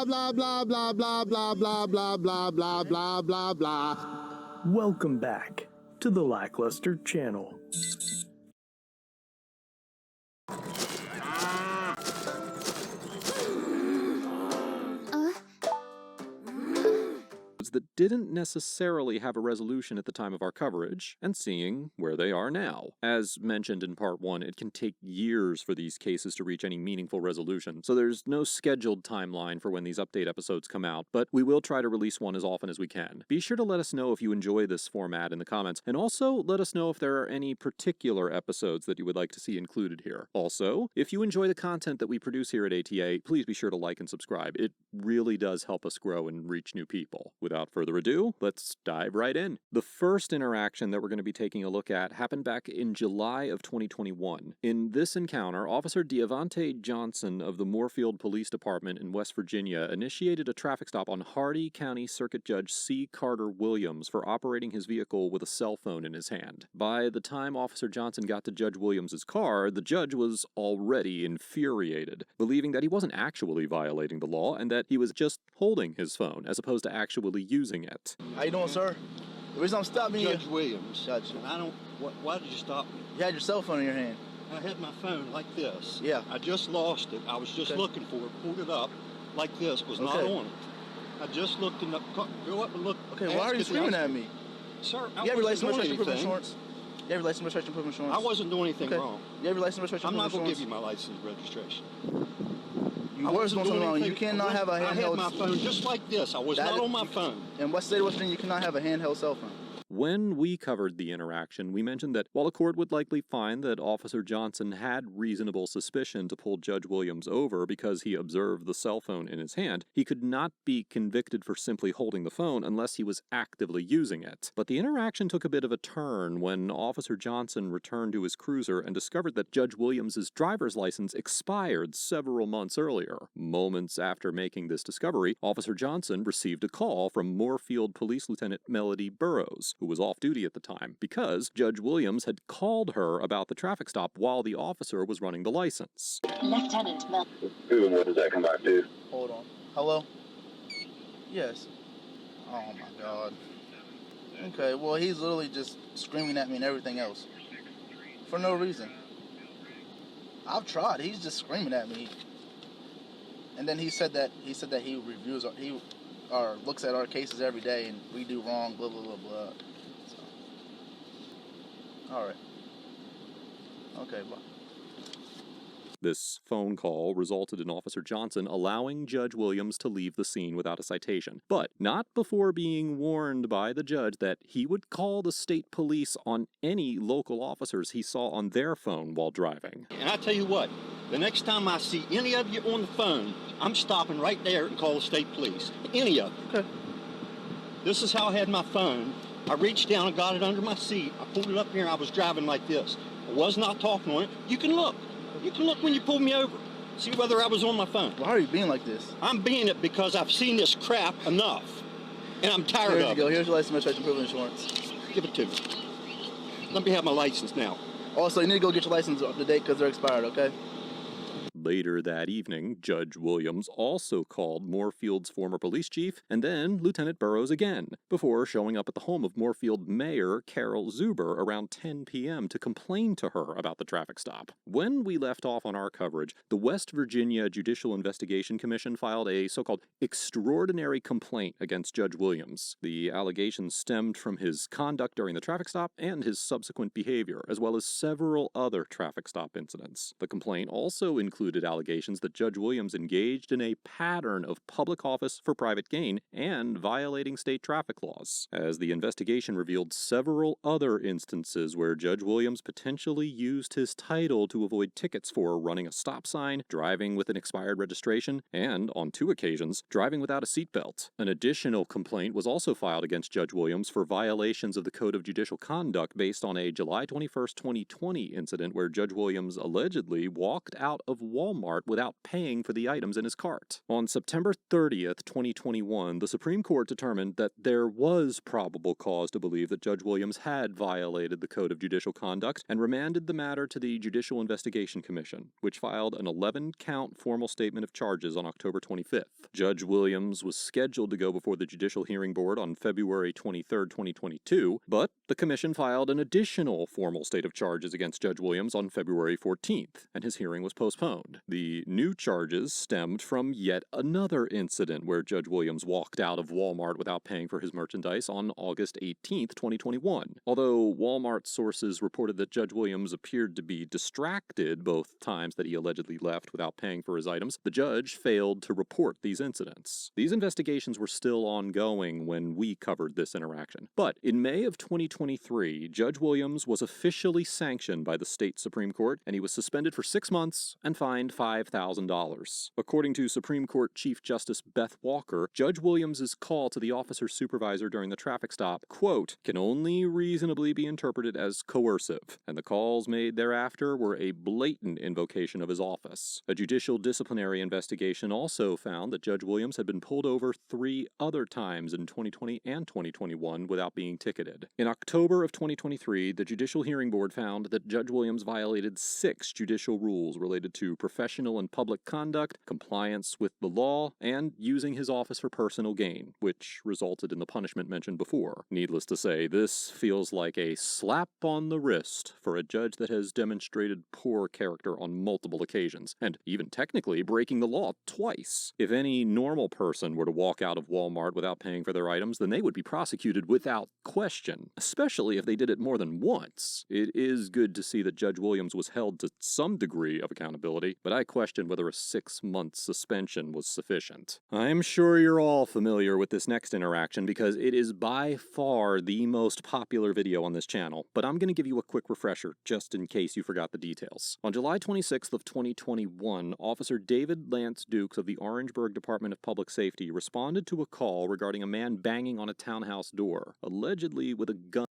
blah, blah, blah, blah, blah, blah, blah, blah, blah, blah, blah, blah, blah. Welcome back to the Lackluster Channel. That didn't necessarily have a resolution at the time of our coverage, and seeing where they are now. As mentioned in Part 1, it can take years for these cases to reach any meaningful resolution, so there's no scheduled timeline for when these update episodes come out, but we will try to release one as often as we can. Be sure to let us know if you enjoy this format in the comments, and also let us know if there are any particular episodes that you would like to see included here. Also, if you enjoy the content that we produce here at ATA, please be sure to like and subscribe. It really does help us grow and reach new people. Without further ado, let's dive right in. The first interaction that we're going to be taking a look at happened back in July of 2021. In this encounter, Officer Deavante Johnson of the Moorfield Police Department in West Virginia initiated a traffic stop on Hardy County Circuit Judge C. Carter Williams for operating his vehicle with a cell phone in his hand. By the time Officer Johnson got to Judge Williams' car, the judge was already infuriated, believing that he wasn't actually violating the law and that he was just holding his phone as opposed to actually using it. How you doing, sir? The reason I'm stopping Judge you... Williams. Judge. And I don't... Why did you stop me? You had your cell phone in your hand. I had my phone like this. Yeah. I just lost it. I was just looking for it, pulled it up like this, was not on it. I just looked in the... Go up and look. Okay, why are you screaming at me? Sir, I you have your license, wasn't doing registration, proof of anything. insurance? You have your license, registration, proof of insurance? I wasn't doing anything wrong. You have your license, registration, I'm proof not of going to insurance? give you my license registration. You were doing something wrong. You cannot have a handheld... I had my phone just like this. I was not on my phone. In what state of West Virginia, you cannot have a handheld cell phone? When we covered the interaction, we mentioned that while the court would likely find that Officer Johnson had reasonable suspicion to pull Judge Williams over because he observed the cell phone in his hand, he could not be convicted for simply holding the phone unless he was actively using it. But the interaction took a bit of a turn when Officer Johnson returned to his cruiser and discovered that Judge Williams' driver's license expired several months earlier. Moments after making this discovery, Officer Johnson received a call from Moorfield Police Lieutenant Melody Burrows, who was off duty at the time, because Judge Williams had called her about the traffic stop while the officer was running the license. Lieutenant Mel. What does that come back to? Hold on. Hello? Yes. Oh my God. Okay, well he's literally just screaming at me and everything else. For no reason. I've tried. He's just screaming at me. And then he said that he reviews or looks at our cases every day and we do wrong, blah blah blah blah. So, all right. Okay, bye. This phone call resulted in Officer Johnson allowing Judge Williams to leave the scene without a citation, but not before being warned by the judge that he would call the state police on any local officers he saw on their phone while driving. And I tell you what, the next time I see any of you on the phone, I'm stopping right there and call the state police. Any of you. Okay. This is how I had my phone. I reached down and got it under my seat. I pulled it up here and I was driving like this. I was not talking on it. You can look. You can look when you pull me over. See whether I was on my phone. Why are you being like this? I'm being it because I've seen this crap enough. And I'm tired Here of you go. it. Here's your license, registration, proof of insurance. Give it to me. Let me have my license now. Also, you need to go get your license up to date because they're expired, okay? Later that evening, Judge Williams also called Moorfield's former police chief and then Lieutenant Burrows again, before showing up at the home of Moorfield Mayor Carol Zuber around 10 p.m. to complain to her about the traffic stop. When we left off on our coverage, the West Virginia Judicial Investigation Commission filed a so-called extraordinary complaint against Judge Williams. The allegations stemmed from his conduct during the traffic stop and his subsequent behavior, as well as several other traffic stop incidents. The complaint also included allegations that Judge Williams engaged in a pattern of public office for private gain and violating state traffic laws, as the investigation revealed several other instances where Judge Williams potentially used his title to avoid tickets for running a stop sign, driving with an expired registration, and, on 2 occasions, driving without a seatbelt. An additional complaint was also filed against Judge Williams for violations of the Code of Judicial Conduct based on a July 21, 2020 incident where Judge Williams allegedly walked out of Walmart without paying for the items in his cart. On September 30th, 2021, the Supreme Court determined that there was probable cause to believe that Judge Williams had violated the Code of Judicial Conduct and remanded the matter to the Judicial Investigation Commission, which filed an 11-count formal statement of charges on October 25th. Judge Williams was scheduled to go before the Judicial Hearing Board on February 23, 2022, but the commission filed an additional formal state of charges against Judge Williams on February 14th, and his hearing was postponed. The new charges stemmed from yet another incident where Judge Williams walked out of Walmart without paying for his merchandise on August 18, 2021. Although Walmart sources reported that Judge Williams appeared to be distracted both times that he allegedly left without paying for his items, the judge failed to report these incidents. These investigations were still ongoing when we covered this interaction. But in May of 2023, Judge Williams was officially sanctioned by the state Supreme Court, and he was suspended for 6 months and fined $5,000. According to Supreme Court Chief Justice Beth Walker, Judge Williams' call to the officer's supervisor during the traffic stop, quote, can only reasonably be interpreted as coercive, and the calls made thereafter were a blatant invocation of his office. A judicial disciplinary investigation also found that Judge Williams had been pulled over 3 other times in 2020 and 2021 without being ticketed. In October of 2023, the Judicial Hearing Board found that Judge Williams violated 6 judicial rules related to professional and public conduct, compliance with the law, and using his office for personal gain, which resulted in the punishment mentioned before. Needless to say, this feels like a slap on the wrist for a judge that has demonstrated poor character on multiple occasions, and even technically breaking the law twice. If any normal person were to walk out of Walmart without paying for their items, then they would be prosecuted without question, especially if they did it more than once. It is good to see that Judge Williams was held to some degree of accountability, but I question whether a 6-month suspension was sufficient. I'm sure you're all familiar with this next interaction because it is by far the most popular video on this channel, but I'm going to give you a quick refresher just in case you forgot the details. On July 26th of 2021, Officer David Lance Dukes of the Orangeburg Department of Public Safety responded to a call regarding a man banging on a townhouse door, allegedly with a gun.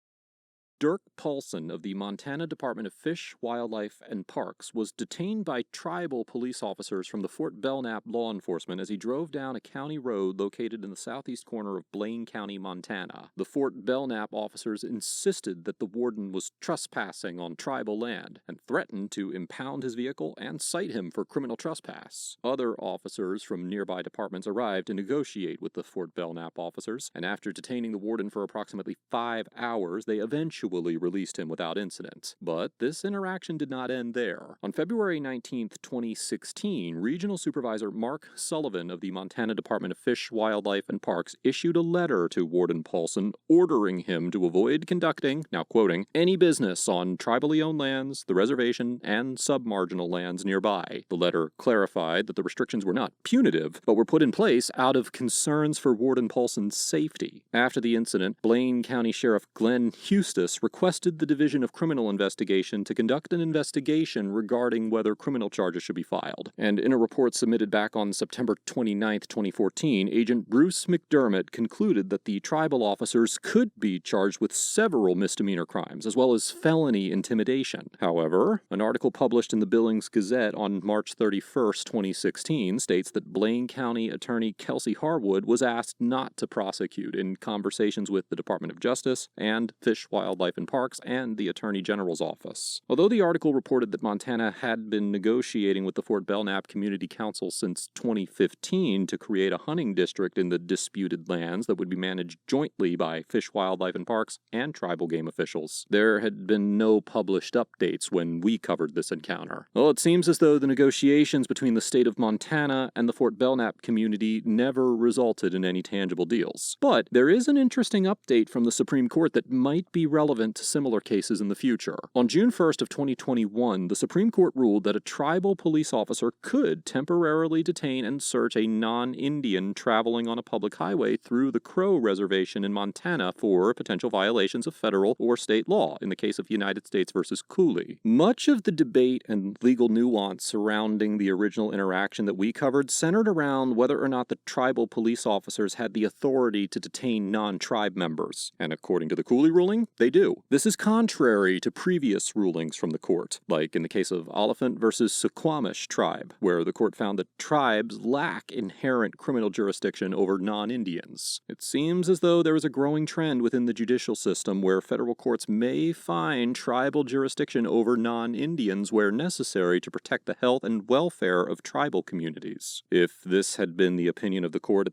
Dirk Paulson of the Montana Department of Fish, Wildlife, and Parks was detained by tribal police officers from the Fort Belknap law enforcement as he drove down a county road located in the southeast corner of Blaine County, Montana. The Fort Belknap officers insisted that the warden was trespassing on tribal land and threatened to impound his vehicle and cite him for criminal trespass. Other officers from nearby departments arrived to negotiate with the Fort Belknap officers, and after detaining the warden for approximately 5 hours, they eventually released him without incident. But this interaction did not end there. On February 19, 2016, Regional Supervisor Mark Sullivan of the Montana Department of Fish, Wildlife, and Parks issued a letter to Warden Paulson ordering him to avoid conducting, now quoting, any business on tribally owned lands, the reservation, and submarginal lands nearby. The letter clarified that the restrictions were not punitive, but were put in place out of concerns for Warden Paulson's safety. After the incident, Blaine County Sheriff Glenn Hustis requested the Division of Criminal Investigation to conduct an investigation regarding whether criminal charges should be filed. And in a report submitted back on September 29, 2014, Agent Bruce McDermott concluded that the tribal officers could be charged with several misdemeanor crimes, as well as felony intimidation. However, an article published in the Billings Gazette on March 31, 2016 states that Blaine County Attorney Kelsey Harwood was asked not to prosecute in conversations with the Department of Justice and Fish, Wildlife, and Parks and the Attorney General's office. Although the article reported that Montana had been negotiating with the Fort Belknap Community Council since 2015 to create a hunting district in the disputed lands that would be managed jointly by Fish, Wildlife, and Parks and tribal game officials, there had been no published updates when we covered this encounter. Well, it seems as though the negotiations between the state of Montana and the Fort Belknap community never resulted in any tangible deals. But there is an interesting update from the Supreme Court that might be relevant to similar cases in the future. On June 1st of 2021, the Supreme Court ruled that a tribal police officer could temporarily detain and search a non-Indian traveling on a public highway through the Crow Reservation in Montana for potential violations of federal or state law, in the case of United States versus Cooley. Much of the debate and legal nuance surrounding the original interaction that we covered centered around whether or not the tribal police officers had the authority to detain non-tribe members. And according to the Cooley ruling, they did do. This is contrary to previous rulings from the court, like in the case of Oliphant versus Suquamish tribe, where the court found that tribes lack inherent criminal jurisdiction over non-Indians. It seems as though there is a growing trend within the judicial system where federal courts may find tribal jurisdiction over non-Indians where necessary to protect the health and welfare of tribal communities. If this had been the opinion of the court at